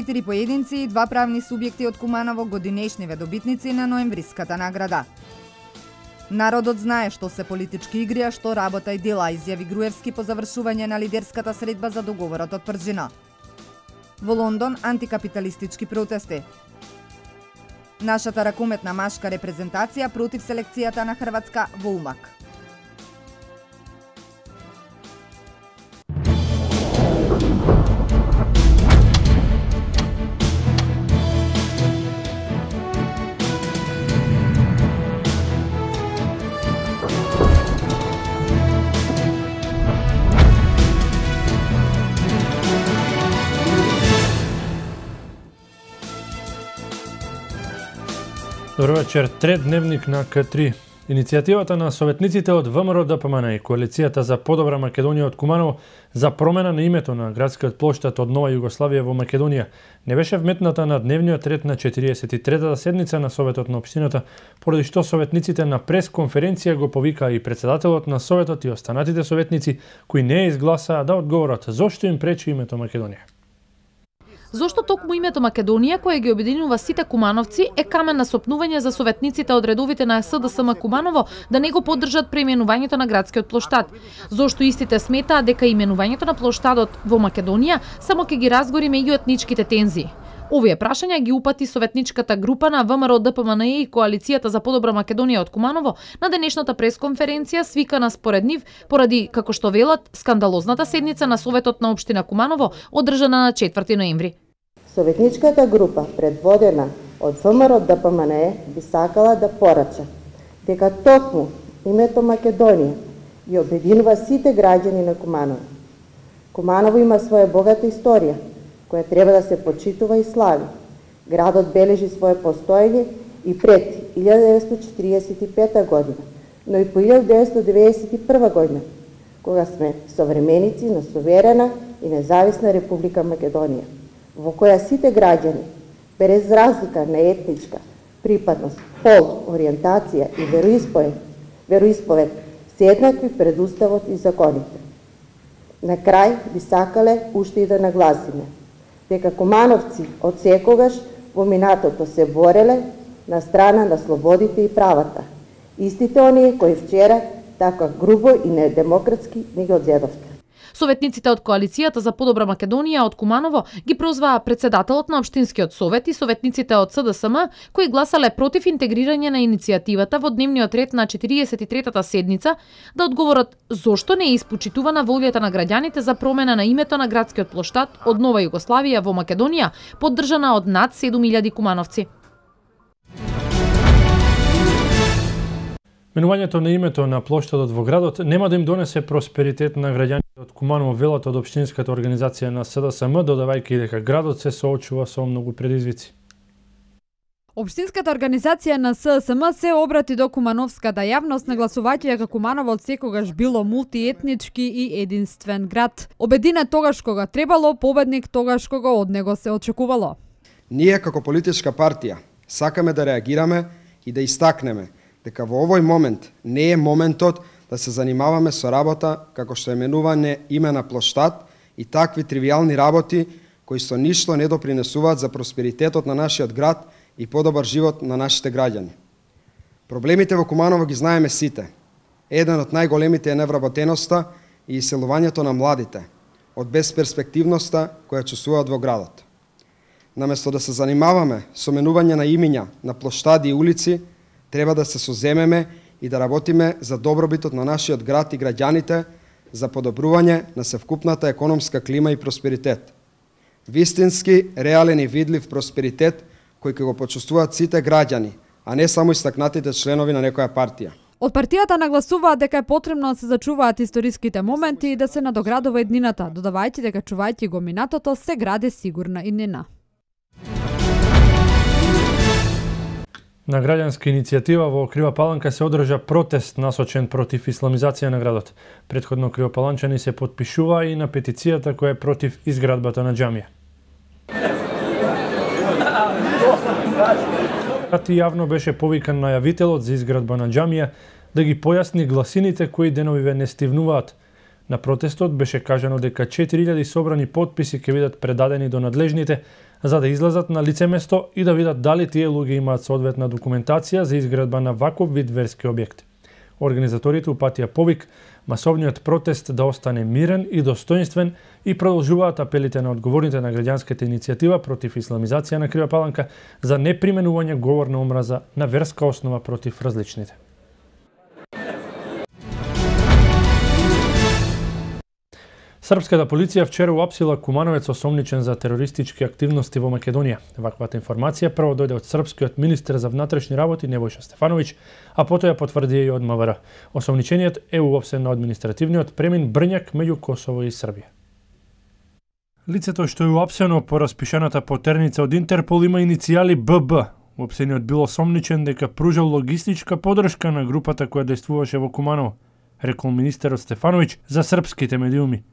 4 поединци и 2 правни субјекти од Куманово годинешниве добитници на ноемвриската награда. Народот знае што се политички игри, а што работа и дела, изјави Груевски по завршување на лидерската средба за договорот од Пржина. Во Лондон антикапиталистички протести. Нашата ракометна машка репрезентација против селекцијата на Хрватска во Умак. Добро вечер, трет дневник на К3. Иницијативата на советниците од ВМРО ДПМН и Коалицијата за подобра Македонија од Куманово за промена на името на градскиот плоштад од Нова Југославија во Македонија не беше вметната на дневниот ред на 43-та седница на Советот на општината, поради што советниците на пресконференција го повикаа и председателот на Советот и останатите советници кои не изгласаа да одговорат зошто им пречи името Македонија. Зошто токму името Македонија, кое ги обединува сите кумановци, е камен на сопнување за советниците од редовите на СДСМ Куманово да не го поддржат преименувањето на градскиот плоштад? Зошто истите сметаа дека именувањето на плоштадот во Македонија само ќе ги разгори меѓуетничките тензии? Овие прашања ги упати советничката група на ВМРО ДПМН и Коалицијата за подобра Македонија од Куманово на денешната пресконференција свикана според нив поради, како што велат, скандалозната седница на Советот на општина Куманово одржана на 4 ноември. Советничката група, предводена од ВМРО ДПМН, би сакала да порача дека токму името Македонија ги обединува сите граѓани на Куманово. Куманово има своја богата историја, која треба да се почитува и слави. Градот бележи свое постоење и пред 1945 година, но и по 1991 година, кога сме современици на суверена и независна Република Македонија, во која сите граѓани, без разлика на етничка припадност, пол, ориентација и вероисповед, се еднакви пред уставот и законите. На крај би сакале уште и да нагласиме дека кумановци од секогаш во минатото се бореле на страна на слободите и правата. Истите оние кои вчера така грубо и недемократски ни ги одзедовте. Советниците од Коалицијата за подобра Македонија од Куманово ги прозваа председателот на општинскиот совет и советниците од СДСМ кои гласале против интегрирање на иницијативата во дневниот ред на 43-та седница да одговорат зошто не е испочитувана волјата на граѓаните за промена на името на градскиот плоштад од Нова Југославија во Македонија, поддржана од над 7000 кумановци. Менувањето на името на плоштадот во градот нема да им донесе просперитет на граѓаните од Куманово, велат од општинската организација на СДСМ, додавајќи дека градот се соочува со многу предизвици. Општинската организација на СДСМ се обрати до кумановската јавност, нагласувајќи дека Куманово од секогаш било мултиетнички и единствен град. Обединет тогаш кога требало, победник тогаш кога од него се очекувало. Ние како политичка партија сакаме да реагираме и да истакнеме дека во овој момент не е моментот да се занимаваме со работа како што е менување име на плоштад и такви тривијални работи кои со ништо не допринесуваат за просперитетот на нашиот град и подобар живот на нашите граѓани. Проблемите во Куманово ги знаеме сите. Еден од најголемите е невработеноста и иселувањето на младите, од безперспективноста која чувствуваат во градот. Наместо да се занимаваме со менување на имиња на плоштади и улици, треба да се соземеме и да работиме за добробитот на нашиот град и граѓаните, за подобрување на севкупната економска клима и просперитет. Вистински, реален и видлив просперитет кој ќе го почувствуваат сите граѓани, а не само истакнатите членови на некоја партија. Од партијата нагласуваат дека е потребно да се зачуваат историските моменти и да се надоградува иднината, додавајќи дека чувајќи го минатото се гради сигурна иднина. На граѓанска иницијатива во Кривопаланка се одржа протест насочен против исламизација на градот. Претходно кривопаланчани се потпишуваа и на петицијата која е против изградбата на џамија. Тати јавно беше повикан најавителот за изградба на џамија да ги појасни гласините кои деновиве не стивнуваат. На протестот беше кажано дека 4000 собрани потписи ќе бидат предадени до надлежните за да излезат на лице место и да видат дали тие луѓе имаат соодветна документација за изградба на ваков вид верски објекти. Организаторите упатија повик масовниот протест да остане мирен и достоинствен и продолжуваат апелите на одговорните на граѓанската иницијатива против исламизација на Крива Паланка за неприменување говор на омраза на верска основа против различните. Српската полиција вчера уапсила кумановец осомничен за терористички активности во Македонија. Ваквата информација прво дојде од српскиот министер за внатрешни работи Небојша Стефановиќ, а потоа ја потврди и од МВР. Осомничениот е уапсен на административниот премин Брњак меѓу Косово и Србија. Лицето што е уапсено по распишаната потерница од Интерпол има иницијали ББ. Уапсениот бил осомничен дека пружал логистичка подршка на групата која действуваше во Куманово, рекол министерот Стефановиќ за српските медиуми.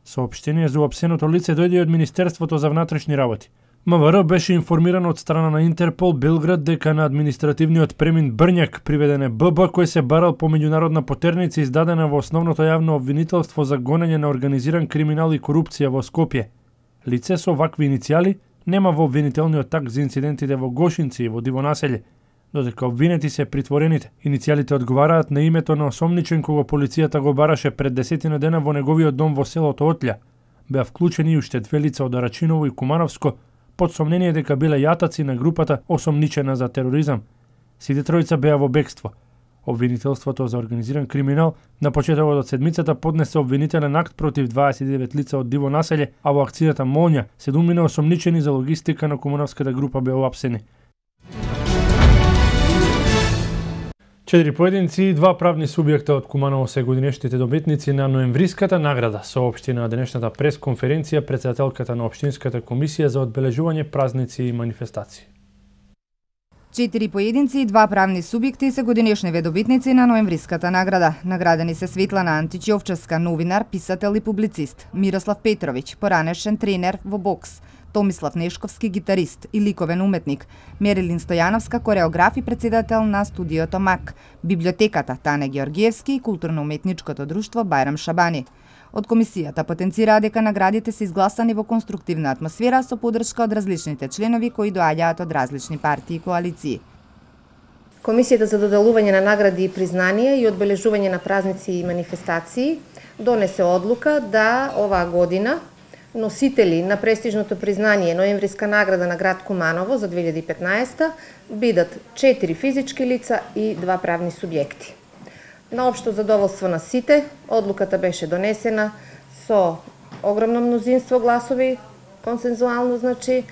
Соопштение за уапсеното лице дојде од Министерството за внатрешни работи. МВР беше информирано од страна на Интерпол Белград дека на административниот премин Брњак приведен е ББ кој се барал по меѓународна потерница издадена во основното јавно обвинителство за гонење на организиран криминал и корупција во Скопје. Лице со вакви иницијали нема во обвинителниот акт за инцидентите во Гошинци и во Диво населје, додека обвинети се притворените. Иницијалите одговараат на името на осомничен кога полицијата го бараше пред 10 дена во неговиот дом во селото Отлја. Беа вклучени и уште две лица од Арачиново и Кумановско, под сомнение дека биле јатаци на групата осомничена за тероризам. Сите тројца беа во бегство. Обвинителството за организиран криминал на почетокот од седмицата поднесе обвинителен акт против 29 лица од Диво населје, а во акцијата Молња 7 осомничени за логистика на кумановската група беа уапсени. 4 поединци и 2 правни субјекта од Куманово се годинешните добитници на ноемвриската награда, соопшти на денешната пресконференција претседателката на Општинската комисија за одбележување празници и манифестации. 4 поединци и 2 правни субјекти се годинешни добитници на ноемвриската награда. Наградени се Светлана Античјовчевска, новинар, писател и публицист, Мирослав Петровиќ, поранешен тренер во бокс, Томислав Нешковски, гитарист и ликовен уметник, Мерилин Стојановска, кореограф и председател на студиото МАК, библиотеката Тане Георгиевски и културно-уметничкото друштво Бајрам Шабани. Од комисијата потенцираа дека наградите се изгласани во конструктивна атмосфера со поддршка од различните членови кои доаѓаат од различни партии и коалиции. Комисијата за доделување на награди и признанија и одбележување на празници и манифестации донесе одлука да оваа година носители на престижното признание Ноемвриска награда на град Куманово за 2015 бидат 4 физички лица и 2 правни субјекти. На општо задоволство на сите, одлуката беше донесена со огромно мнозинство гласови, консензуално значи,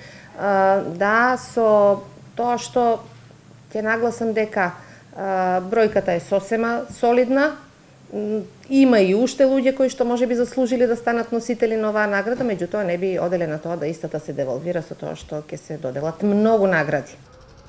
да, со тоа што ќе нагласам дека бројката е сосема солидна. Има и уште луѓе кои што можеби заслужили да станат носители на оваа награда, меѓутоа не би оделе на тоа да истата се девалвира со тоа што ќе се доделат многу награди.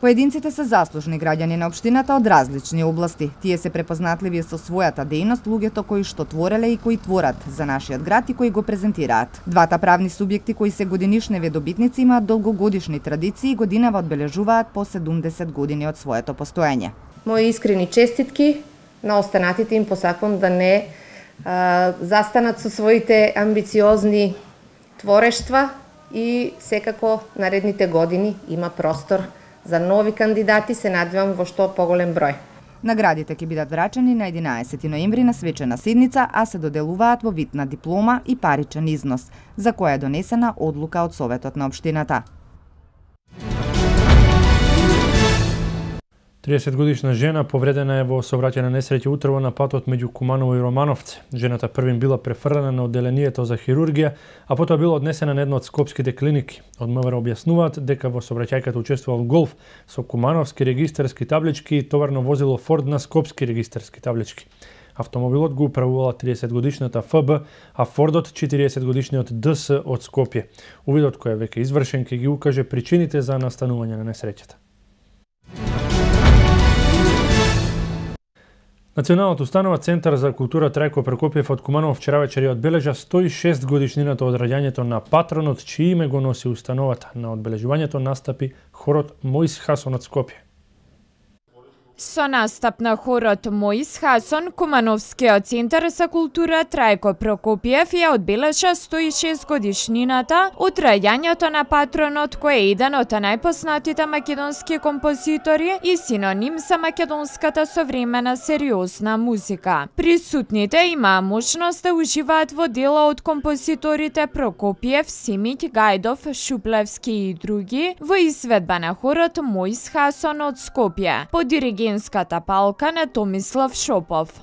Поединците се заслужни граѓани на општината од различни области. Тие се препознатливи со својата дејност, луѓето кои што твореле и кои творат за нашиот град и кои го презентираат. Двата правни субјекти кои се годинишни добитници имаат долгогодишни традиции и годинава одбележуваат по 70 години од своето постоење. Мои искрени честитки на останатите, им посакувам да не застанат со своите амбициозни творештва и секако наредните години има простор за нови кандидати, се надевам во што поголем број. Наградите ќе бидат врачени на 11 ноември на свечена седница, а се доделуваат во вид на диплома и паричен износ, за која е донесена одлука од Советот на општината. 30-годишна жена повредена е во сообраќајна несреќа утрово на патот меѓу Куманово и Романовци. Жената првим била префрлена на одделението за хирургија, а потоа била однесена на една од скопските клиники. Од МВР објаснуваат дека во сообраќајката учествувал Голф со кумановски регистарски таблички и товарно возило Форд на скопски регистарски таблички. Автомобилот го управувала 30-годишната ФБ, а Фордот 40-годишниот ДС од Скопје. Увидот кој е веќе извршен ќе ги укаже причините за настанување на несреќата. Националната установа Центар за култура Трајко Прокопиев од Куманово вчера вечер ја одбележа 106 годишнината од раѓањето на патронот чие име го носи установата. На одбележувањето настапи хорот Моис Хасон од Скопје. Со настап на хорот Моис Хасон, Кумановскиот центар за култура Трајко Прокопиев ја одбележа 106 годишнината од раѓањето на патронот кој е еден од најпознатите македонски композитори и синоним за македонската современа сериозна музика. Присутните имаа можност да уживаат во дела од композиторите Прокопиев, Симиќ, Гајдов, Шуплевски и други во изведба на хорот Моис Хасон од Скопје, по диригентската палка на Томислав Шопов.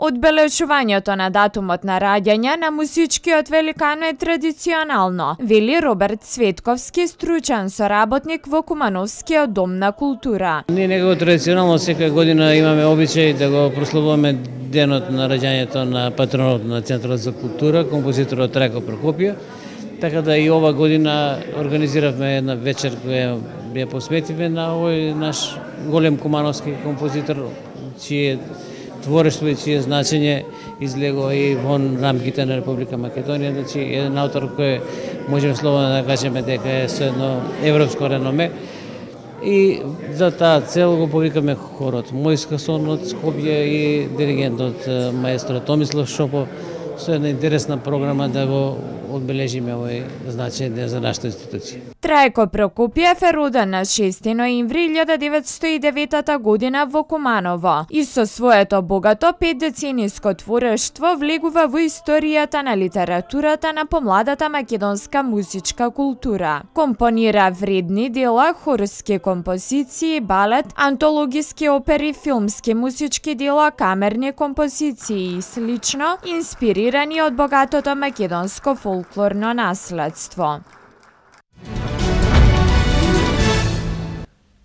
Одбележувањето на датумот на раѓање на музичкиот великан е традиционално, вели Роберт Цветковски, стручен соработник во Кумановскиот дом на култура. Ние некако традиционално секоја година имаме обичај да го прославуваме денот на раѓањето на патронот на Центарот за култура, композиторот Трајко Прокопиев. Така да и ова година организиравме една вечер која ја посветивме на овој наш голем кумановски композитор, чие творештво и чие значење излегува и вон рамките на Република Македонија, значи еден автор кој можеме слободно да кажеме дека е со едно европско реноме. И за таа цел го повикаме хорот Моис Хасон од Скопје и диригентот маестро Томислав Шопов со една интересна програма да го одбележиме овој значаен ден за нашата институција. Трајко Прокопиев е роден на 6 ноември 1909 година во Куманово и со своето богато 5-децениско творештво влегува во историјата на литературата на помладата македонска музичка култура. Компонира вредни дела, хорски композиции, балет, антологиски опери, филмски музички дела, камерни композиции и слично, инспирирани од богатото македонско фолклорно наследство.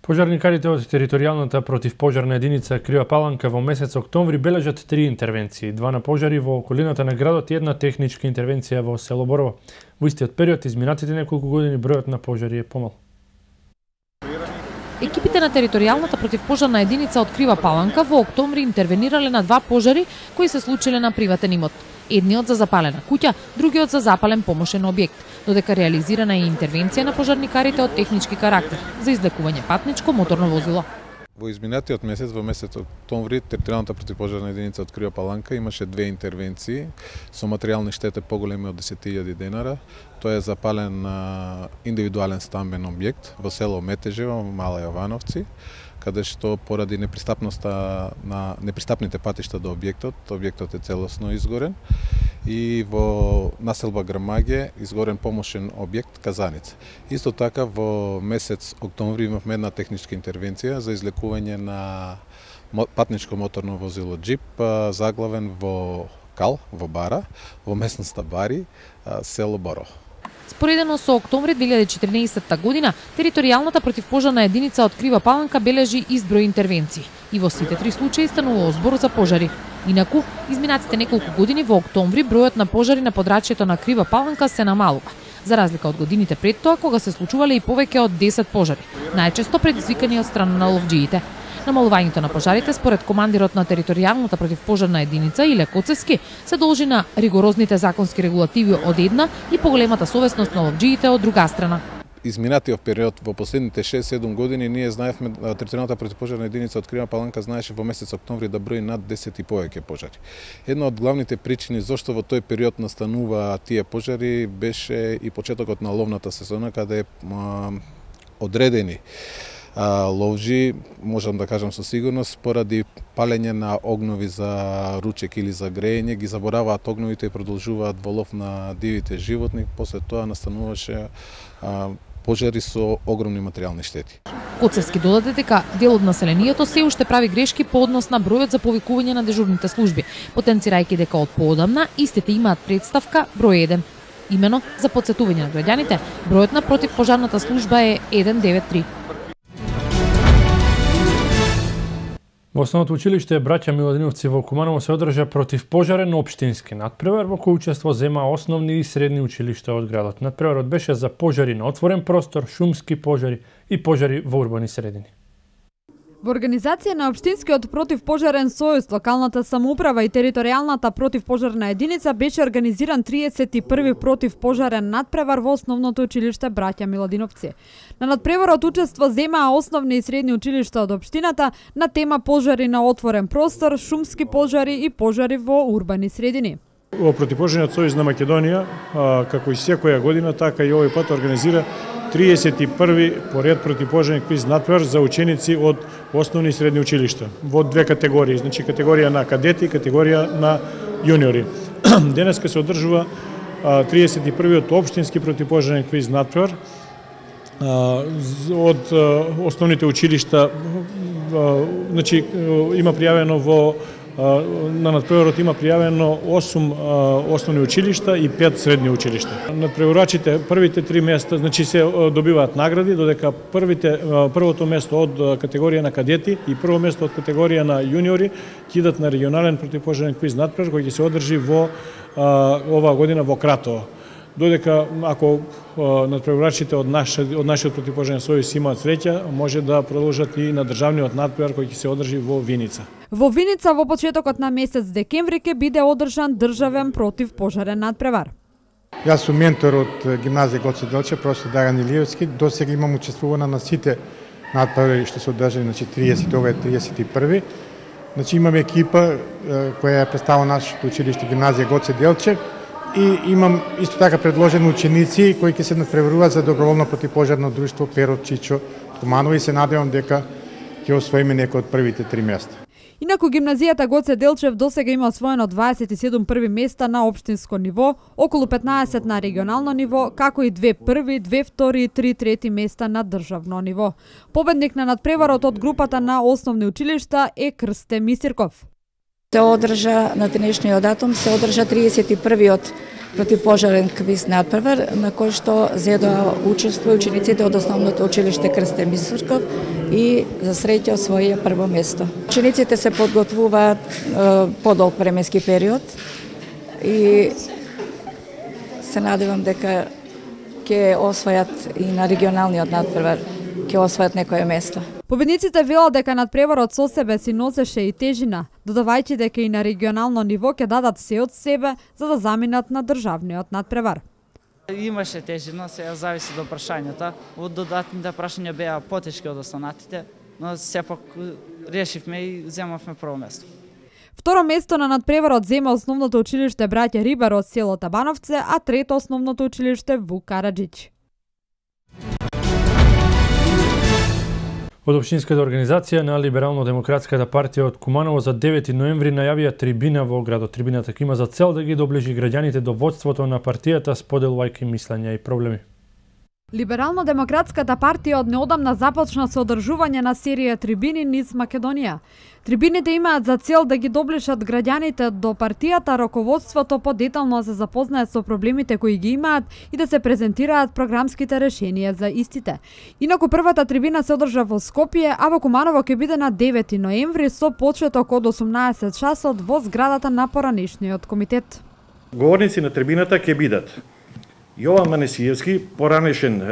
Пожарникарите од територијалната противпожарна единица Крива Паланка во месец октомври бележат 3 интервенции, 2 на пожари во околината на градот и една техничка интервенција во село Борово. Во истиот период изминатите неколку години бројот на пожари е помал. Екипите на територијалната противпожарна единица од Крива Паланка во октомври интервенирале на 2 пожари кои се случиле на приватен имот. Едниот за запалена куќа, другиот за запален помошен објект, додека реализирана е интервенција на пожарникарите од технички карактер за излекување патничко моторно возило. Во изминатиот месец, во месец октомври, територијалната противпожарна единица од Крива Паланка имаше 2 интервенции со материјални штети поголеми од 10.000 денара. Тоа е запален индивидуален стамбен објект во село Метежево, Мала Јовановци, каде што поради непристапните патишта до објектот е целосно изгорен, и во населба Грамаѓе изгорен помошен објект Казаница. Исто така во месец октомври имавме една техничка интервенција за излекување на патничко моторно возило џип заглавен во Кал, во Бара, во местноста Бари, село Борово. Споредено со октомври 2014 година, територијалната противпожарна единица од Крива Паланка бележи изброј интервенции и во сите 3 случаи станува збор за пожари. Инаку, изминатите неколку години во октомври бројот на пожари на подрачјето на Крива Паланка се намалува, за разлика од годините пред тоа кога се случувале и повеќе од 10 пожари, најчесто предизвикани од страна на ловџиите. Намалувањето на пожарите според командирот на територијалната противпожарна единица Иле Коцевски се должи на ригорозните законски регулативи од една и поголемата совесност на ловџиите од друга страна. Изминатиот период во последните 6-7 години ние знаевме, територијалната противпожарна единица од Крива Паланка знаеше во месец октомври да брои над 10 и повеќе пожари. Една од главните причини зошто во тој период настанува тие пожари беше и почетокот на ловната сезона, каде одредени ловжи, можам да кажам со сигурност, поради палење на огнови за ручек или за грејење, ги забораваат огновите и продолжуваат во лов на дивите животни, после тоа настануваше пожари со огромни материјални штети. Коцевски додаде дека дел од населението се уште прави грешки по однос на бројот за повикување на дежурните служби, потенцирајќи дека од поодамна истите имаат представка број 1. Имено за потсетување на граѓаните, бројот на противпожарната служба е 193. Во основното училиште Браќа Миладиновци во Куманово се одржа противпожарен општински надпревар во кој учество зема основни и средни училишта од градот. Надпреварот беше за пожари на отворен простор, шумски пожари и пожари во урбани средини. Во организација на Општинскиот противпожарен сојуз, локалната самоуправа и територијалната противпожарна единица беше организиран 31-ви противпожарен надпревар во основното училиште Браќа Миладиновци. На надпреварот учество земаа основни и средни училишта од општината на тема пожари на отворен простор, шумски пожари и пожари во урбани средини. Во противпожарниот сојуз на Македонија, како и секоја година, така и овој пат организира 31-ви поред противпожарен квиз надпревар за ученици од основни и средни училишта во две категории, значи категорија на кадети и категорија на јуниори. Денеска се одржува 31-виот општински противпожарен квиз надпревар од основните училишта, значи има пријавено на надпреварот има пријавено 8 основни училишта и 5 средни училишта. Надпреварачите првите 3 места, значи се добиваат награди, додека првото место од категорија на кадети и прво место од категорија на јуниори ќе идат на регионален противпожарен квиз надпревар кој ќе се одржи во оваа година во Кратово. Додека ако надпреварачите од нашиот противпожарен сојуз имаат среќа, може да продолжат и на државниот надпревар кој ќе се одржи во Виница. Во Виница во почетокот на месец декември ќе биде одржан државен противпожарен надпревар. Јас сум ментор од гимназија Гоце Делчев, професор Драган Илиевски. Досега имам учествувано на сите надпревари што се одржани, значи 30, ова е 31. Значи имаме екипа која е представила нашето училиште гимназија Гоце Делчев и имам исто така предложени ученици кои ќе се надпреваруваат за доброволно противпожарно друштво Перот Чичо Куманово и се надевам дека ќе освоиме некои од првите 3 места. Инаку гимназијата Гоце Делчев досега има освоено 27 први места на општинско ниво, околу 15 на регионално ниво, како и 2 први, 2 втори и 3 трети места на државно ниво. Победник на надпреварот од групата на основни училишта е Крсте Мисирков. Се одржа на денешниот датум, се одржа 31-виот противпожарен квиз надпревар, на кој што зедоа учество учениците од основното училиште Крсте Мисирков и за среќа освоија прво место. Учениците се подготвуваат подолг временски период и се надевам дека ќе освојат и на регионалниот надпревар, ќе освојат некое место. Победниците велат дека надпреварот со себе си носеше и тежина, додавајќи дека и на регионално ниво ќе дадат се од себе за да заминат на државниот надпревар. Имаше тежина, сега зависи до прашањата. Од додатните прашања беа потешки од останатите, но сепак решивме и земавме прво место. Второ место на надпреварот зема основното училиште Браќа Рибар од село Табановце, а трето основното училиште Вук Караџич. Од Општинската организација на Либерално-демократската партија од Куманово за 9 ноември најавија трибина во градот. Трибината има за цел да ги доближи граѓаните до воДството на партијата, споделувајќи мислења и проблеми. Либерално-демократската партија од неодамна започна со одржување на серија трибини низ Македонија. Трибините имаат за цел да ги доближат граѓаните до партијата, раководството подетално се запознае со проблемите кои ги имаат и да се презентираат програмските решенија за истите. Инаку првата трибина се одржа во Скопје, а во Куманово ќе биде на 9 ноември со почеток од 18 часот во зградата на поранешниот комитет. Говорници на трибината ќе бидат Јован Манесиевски, поранешен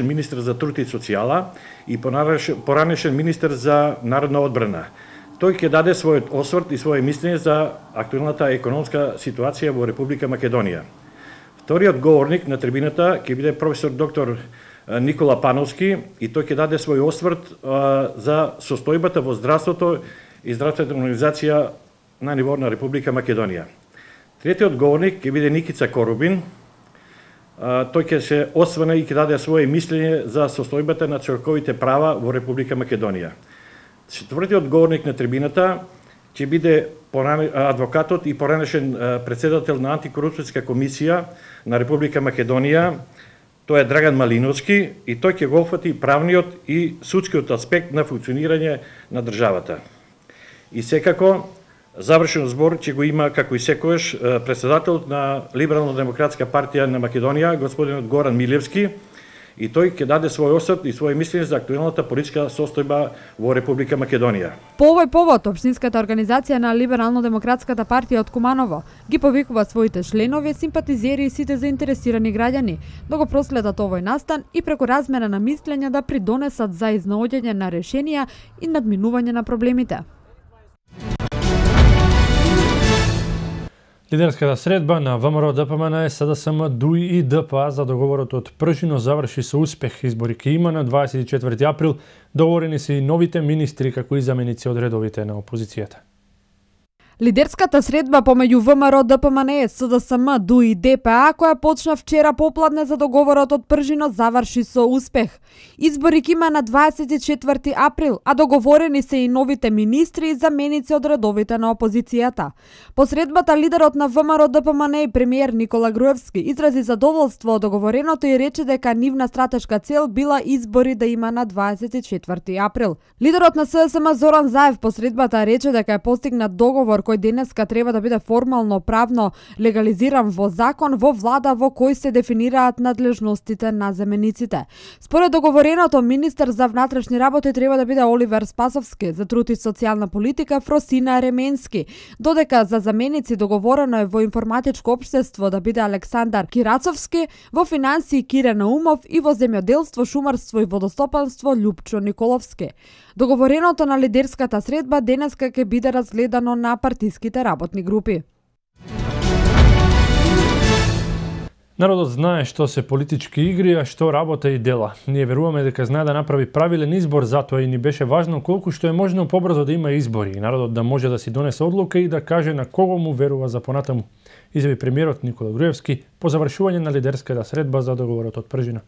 министер за труд и социјала и поранешен министер за народна одбрана. Тој ќе даде својот осврт и своје мислење за актуелната економска ситуација во Република Македонија. Вториот говорник на трибината ќе биде професор доктор Никола Пановски и тој ќе даде свој осврт за состојбата во здравството и здравствената организација на ниво на Република Македонија. Третиот говорник ќе биде Никица Корубин. Тој ќе се осврне и ќе даде своје мислење за состојбата на човековите права во Република Македонија. Четвртиот говорник на трибината ќе биде адвокатот и поранешен председател на антикорупцијска комисија на Република Македонија. Тој е Драган Малиновски и тој ќе го опфати правниот и судскиот аспект на функционирање на државата. И секако завршен збор ќе го има, како и секојаш, председател на Либерално-демократска партија на Македонија, господинот Горан Милевски, и тој ќе даде свој осврт и своје мислење за актуелната политичка состојба во Република Македонија. По овој повод, Општинската организација на Либерално-демократската партија од Куманово ги повикува своите членови, симпатизери и сите заинтересирани граѓани да го проследат овој настан и преку размена на мислења да придонесат за изнаоѓање на решенија и надминување на проблемите. Лидерската средба на ВМРО ДПМН, СДСМ, ДУИ и ДПА за договорот од Пршино заврши со успех. Избори ќе има на 24 април. Договорени се и новите министри како и заменици од редовите на опозицијата. Лидерската средба помеѓу ВМРО ДПМН, СДСМ, ДУИ и ДПА, која почна вчера попладне за договорот од Пржино, заврши со успех. Избори ќе има на 24 април, а договорени се и новите министри и заменици од редовите на опозицијата. По средбата, лидерот на ВМРО ДПМН и премиер Никола Груевски изрази задоволство од договореното и рече дека нивна стратешка цел била избори да има на 24 април. Лидерот на СДСМ Зоран Заев по средбата рече дека е постигнат договор кој денеска треба да биде формално правно легализиран во закон во влада во кој се дефинираат надлежностите на замениците. Според договореното, министер за внатрешни работи треба да биде Оливер Спасовски, за труд и социјална политика Фросина Ременски, додека за заменици договорено е во информатичко општество да биде Александар Кирацовски, во финансии Кире Наумов и во земјоделство, шумарство и водостопанство Љупчо Николовски. Договореното на лидерската средба денеска ќе биде разгледано на партиските работни групи. Народот знае што се политички игри, а што работа и дела. Ние веруваме дека знае да направи правилен избор, затоа и ни беше важно колку што е можно побрзо да има избори и народот да може да си донесе одлука и да каже на кого му верува за понатаму, изјави премиерот Никола Груевски по завршување на лидерската средба за договорот од Пржина.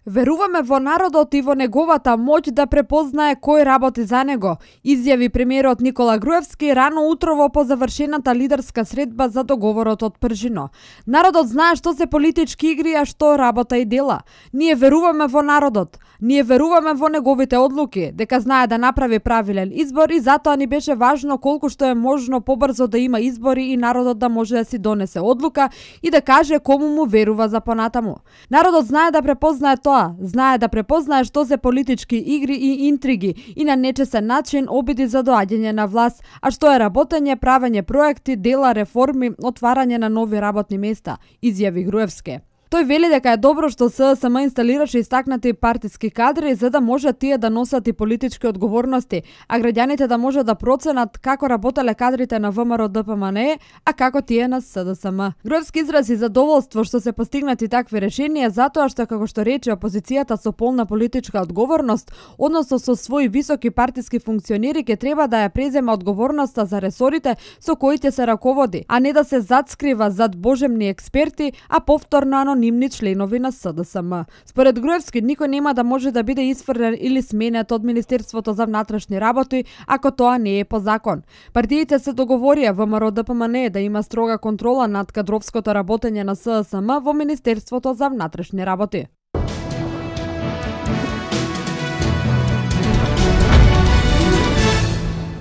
Веруваме во народот и во неговата моќ да препознае кој работи за него, изјави премиерот Никола Груевски рано утрово по завршената лидерска средба за договорот од Пржино. Народот знае што се политички игри, а што работа и дела. Ние веруваме во народот. Ние веруваме во неговите одлуки, дека знае да направи правилен избор и затоа ни беше важно колку што е можно побрзо да има избори и народот да може да си донесе одлука и да каже кому му верува за понатаму. Народот знае да препознае тоа, знае да препознае што се политички игри и интриги и на нечесен начин обиди за доаѓање на власт, а што е работење, правење проекти, дела, реформи, отварање на нови работни места, изјави Груевски. Тој вели дека е добро што СДСМ инсталираше истакнати партиски кадри за да може тие да носат и политички одговорности, а граѓаните да може да проценат како работеле кадрите на ВМРО ДПМН, а како тие на СДСМ. Груевски изрази задоволство што се постигнати такви решенија затоа што, како што рече, опозицијата со полна политичка одговорност, односно со своји високи партиски функционери ќе треба да ја презема одговорноста за ресорите со кои ќе се раководи, а не да се затскрива зад божемни експерти, а повторно анонимни членови на СДСМ. Според Груевски, никој нема да може да биде исфрлен или сменет од Министерството за внатрешни работи ако тоа не е по закон. Партиите се договорија ВМРО ДПМН да има строга контрола над кадровското работење на СДСМ во Министерството за внатрешни работи.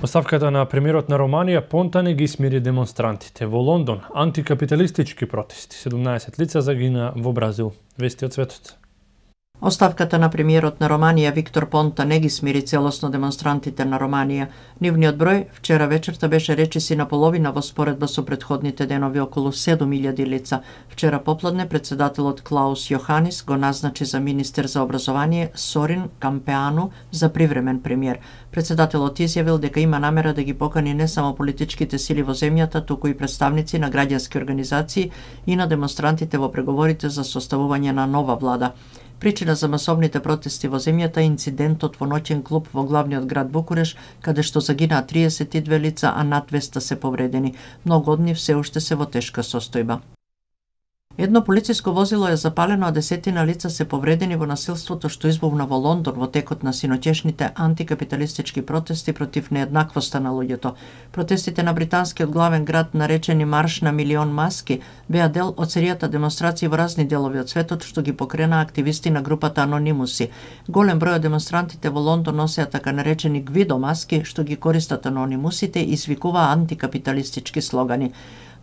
Оставката на премиерот на Романија Понта не ги смири демонстрантите. Во Лондон антикапиталистички протести. 17 лица загина во Бразил. Вести од светот. Оставката на премиерот на Романија Виктор Понта не ги смири целосно демонстрантите на Романија. Нивниот број вчера вечерта беше речиси на половина во споредба со претходните денови околу 7000 лица. Вчера попладне председателот Клаус Јоханис го назначи за министер за образование Сорин Кампеану за привремен премиер. Председателот изјавил дека има намера да ги покани не само политичките сили во земјата, туку и представници на граѓански организации и на демонстрантите во преговорите за составување на нова влада. Причина за масовните протести во земјата е инцидентот во ноќен клуб во главниот град Букуреш, каде што загинаа 32 лица, а над 200 се повредени. Многу од нив се уште се во тешка состојба. Едно полициско возило е запалено, а десетина лица се повредени во насилството што избувна во Лондон во текот на синоќешните антикапиталистички протести против нееднаквоста на луѓето. Протестите на британскиот главен град, наречени Марш на милион маски, беа дел од серијата демонстрации во разни делови од светот што ги покрена активисти на групата Анонимуси. Голем број од демонстрантите во Лондон носеа така наречени гвидо маски што ги користат анонимусите и извикуваа антикапиталистички слогани.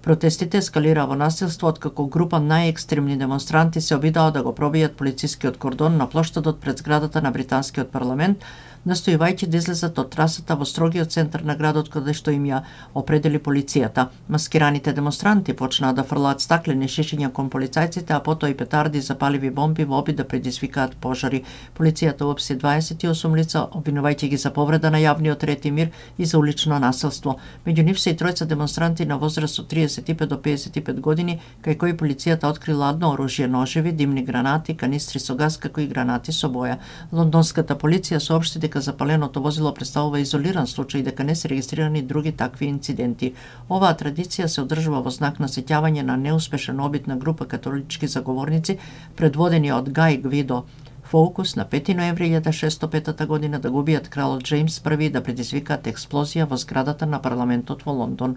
Протестите ескалираа во насилство откако група најекстремни демонстранти се обидаа да го пробијат полицискиот кордон на плоштадот пред зградата на британскиот парламент, настојувајќи да излезат од трасата во строгиот центар на градот каде што им ја определи полицијата. Маскираните демонстранти почнаа да фрлаат стаклени шишиња кон полицајците, а потоа и петарди и запаливи бомби во обид да предизвикаат пожари. Полицијата уапси 28 лица, обвинувајќи ги за повреда на јавниот ред и мир и за улично насилство. Меѓу нив се и тројца демонстранти на возраст од 35 до 55 години, кај кои полицијата открила ладно оружје, ножеви, димни гранати, канистри со газ, како и гранати со боја. Лондонската полиција соопшти дека запаленото возило представува изолиран случај, дека не се регистрирани други такви инциденти. Оваа традиција се одржува во знак на сеќавање на неуспешен обид на група католички заговорници, предводени од Гај Гвидо Фоукус на 5 ноември 1605 година да го убијат кралот Джеймс I и да предизвикаат експлозија во зградата на парламентот во Лондон.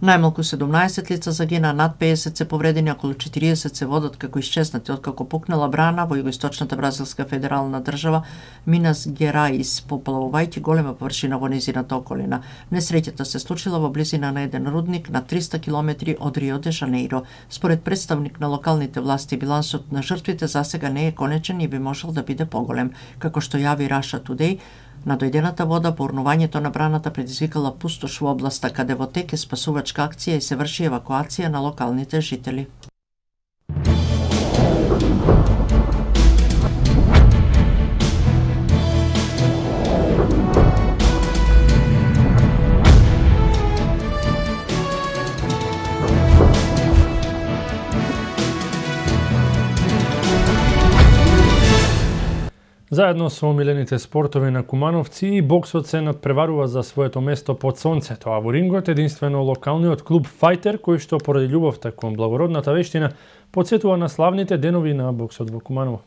Најмалку 17 лица загина, над 50 се повредени, околу 40 се водат како исчезнати откако пукнала брана во југоисточната бразилска федерална држава Минас Гераис, поплавувајќи голема површина во низината околина. Несреќата се случила во близина на еден рудник на 300 километри од Рио де Жанеиро. Според представник на локалните власти, билансот на жртвите засега не е конечен и би можел да биде поголем. Како што јави Russia Today, надојдената вода по урнувањето на браната предизвикала пустош во областа, каде во тек е спасувачка акција и се врши евакуација на локалните жители. Заедно со омилените спортови на кумановци и боксот се надпреварува за своето место под сонцето, а во рингот единствено локалниот клуб Фајтер, кој што поради љубовта кон благородната вештина потсетува на славните денови на боксот во Куманово.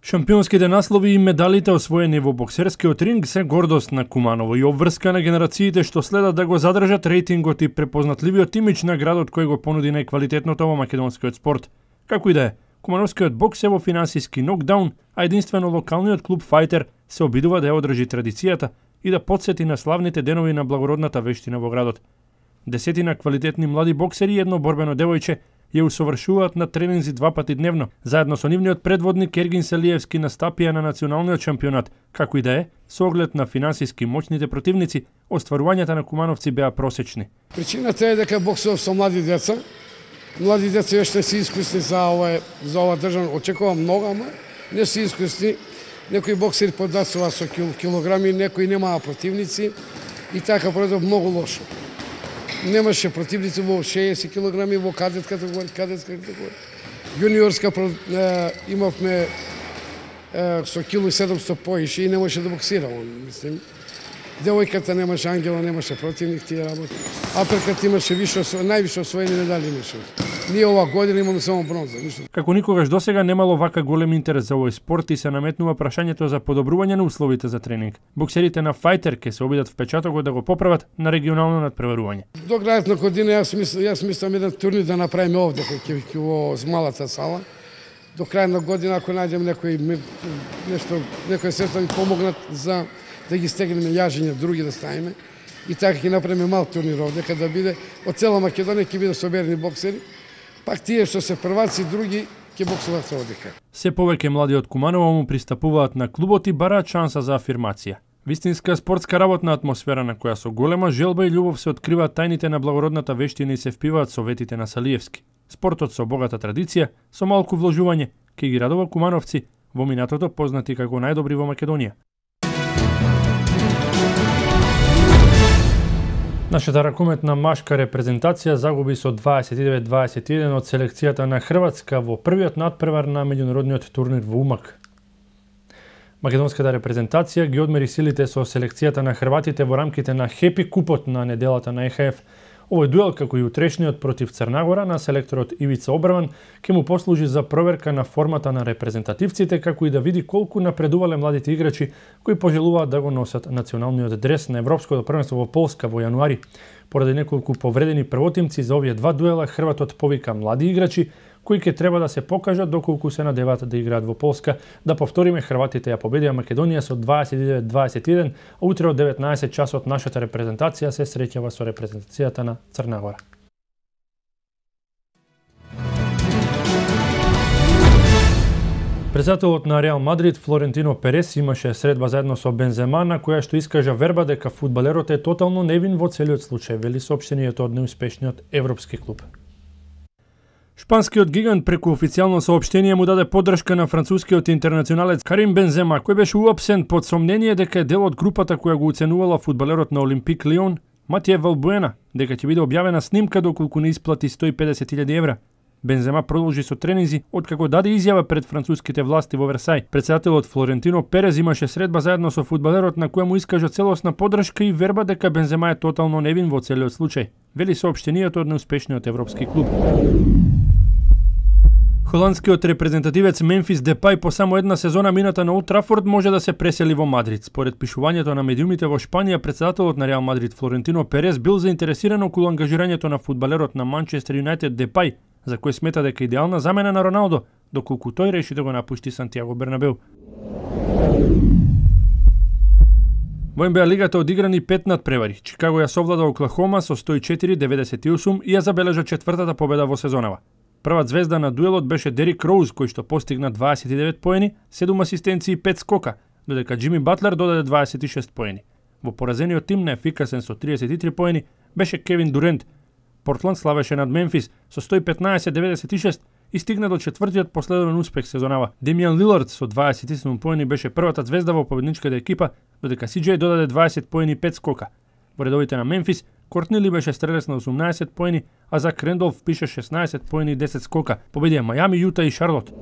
Шампионските наслови и медалите освоени во боксерскиот ринг се гордост на Куманово и обврска на генерациите што следат да го задржат рейтингот и препознатливиот имидж на градот кој го понуди најквалитетното во македонскиот спорт. Како и да е, Кумановскиот бокс е во финансиски нокдаун, а единствено локалниот клуб Фајтер се обидува да ја одржи традицијата и да потсети на славните денови на благородната вештина во градот. Десетина квалитетни млади боксери и едно борбено девојче ја усовршуваат на тренинзи 2 пати дневно. Заедно со нивниот предводник Ергин Селиевски настапија на националниот шампионат. Како и да е, со оглед на финансиски моćните противници, остварувањата на кумановци беа просечни. Причината е дека боксувам со млади деца. Млади деца уште се искусни за ова држава, очекувам многу, ама не се искусни. Некои боксери поднасува со килограми, некои немаа противници и така продав многу лошо. Немаше противници во 60 килограми, во кадетска категорија. Јуниорска имавме со кило 700 поише и не може да боксирам, мислим. Девојката немаше, Ангела немаше противник тие работи. Аперкат имаше највише освоени медали имаше. Ние ова година имаме само бронза, ништо. Како никогаш досега немало вака голем интерес за овој спорт и се наметнува прашањето за подобрување на условите за тренинг. Боксерите на Фајтер ќе се обидат впечатокот да го поправат на регионално надпреварување. До крајот на година јас мислам еден турнир да направиме овде кој во малата сала. До крај на година ако најдем некој средства ми помогнат за да ги стегнеме јажење други да ставиме и така ќе направиме мал турнир овде каде да биде од цела Македонија ќе биде соберени боксери, пак тие што се прваци други ќе боксуваат одека. Се повеќе млади од Куманово му пристапуваат на клубот и бараат шанса за афирмација. Вистинска спортска работна атмосфера на која со голема желба и љубов се откриваат тајните на благородната вештина и се впиваат советите на Салиевски. Спортот со богата традиција, со малку вложување, ќе ги радува кумановци во минатото познати како најдобри во Македонија. Нашата ракометна машка репрезентација загуби со 29-21 од селекцијата на Хрватска во првиот надпревар на меѓународниот турнир во Умак. Македонската репрезентација ги одмери силите со селекцијата на хрватите во рамките на Хепи купот на неделата на ЕХФ. Овој дуел, како и утрешниот против Црнагора на селекторот Ивица Обрван, ќе му послужи за проверка на формата на репрезентативците, како и да види колку напредувале младите играчи кои пожелуваат да го носат националниот дрес на Европското првенство во Полска во јануари. Поради неколку повредени првотимци за овие два дуела, Хрватот повика млади играчи кои ќе треба да се покажат доколку се надеваат да играат во Полска. Да повториме, хрватите ја победија Македонија со 29-21, а утре од 19 часот нашата репрезентација се среќава со репрезентацијата на Црна Гора. Председателот на Реал Мадрид Флорентино Перес имаше средба заедно со Бензема на која што искажа верба дека фудбалерот е тотално невин во целиот случај, вели соопштението од неуспешниот европски клуб. Шпанскиот гигант преку официјално соопштение му даде поддршка на францускиот интернационалец Карим Бензема, кој беше уапсен под сомнение дека е дел од групата која го оценувала фудбалерот на Олимпик Лион Матија Валбуена, дека ќе биде објавена снимка доколку не исплати 150.000 евра. Бензема продолжи со тренинзи откако даде изјава пред француските власти во Версај. Председателот Флорентино Перес имаше средба заедно со фудбалерот на која му искажа целосна поддршка и верба дека Бензема е тотално невин во целиот случај, вели соопштението од неуспешниот европски клуб. Холандскиот репрезентативец Мемфис Депај по само една сезона мината на Олд Трафорд може да се пресели во Мадрид. Според пишувањето на медиумите во Шпанија, председателот на Реал Мадрид Флорентино Перес бил заинтересиран околу ангажирањето на фудбалерот на Манчестер Юнајтед Депај, за кој смета дека идеална замена на Роналдо, доколку тој реши да го напушти Сантиаго Бернабеу. Во НБА лигата одиграни 5 надпревари. Чикаго ја совлада Оклахома со 104-98 и ја забележа четвртата победа во сезонава. Прва звезда на дуелот беше Дерик Роуз, кој што постигна 29 поени, 7 асистенции и 5 скока, додека Џими Батлер додаде 26 поени. Во поразениот тим неефикасен со 33 поени беше Кевин Дурент. Портланд славеше над Мемфис со 115-96 и стигна до четвртиот последен успех сезонава. Демијан Лилард со 27 поени беше првата звезда во победничката екипа, додека CJ додаде 20 поени и 5 скока. Во редовите на Мемфис, Кортни Ли беше стрелец на 18 поени, а Зак Рендолф пише 16 поени и 10 скока. Победија Мајами, Јута и Шарлот.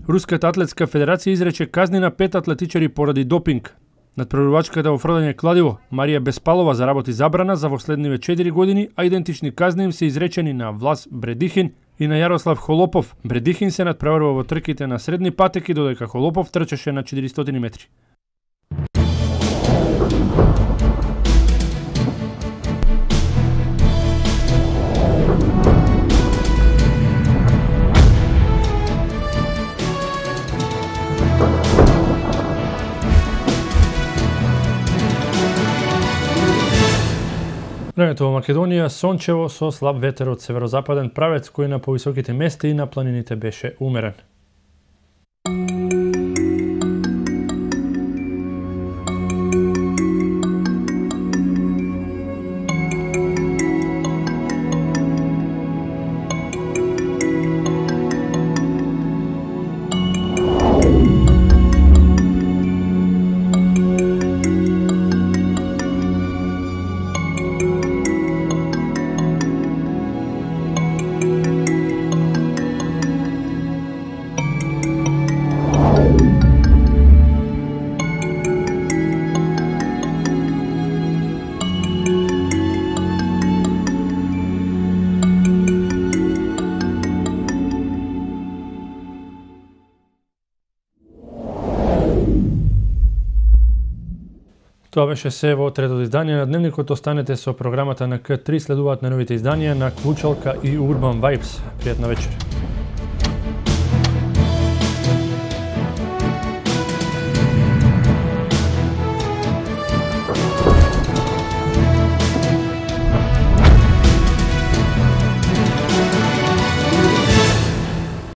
Руската атлетска федерација изрече казни на 5 атлетичари поради допинг. Надпреварувачката во фрлање кладиво Марија Беспалова заработи забрана за во следниве 4 години, а идентични казни им се изречени на Влас Бредихин и на Јарослав Холопов. Бредихин се надпреварува во трките на средни патеки, додека Холопов трчаше на 400 метри. Времето во Македонија сончево со слаб ветер од северозападен правец кој на повисоките места и на планините беше умерен. Тоа беше се во третото издание на Дневникот. Останете со програмата на К3, следуваат на новите изданија на Клучалка и Urban Vibes. Пријатна вечер.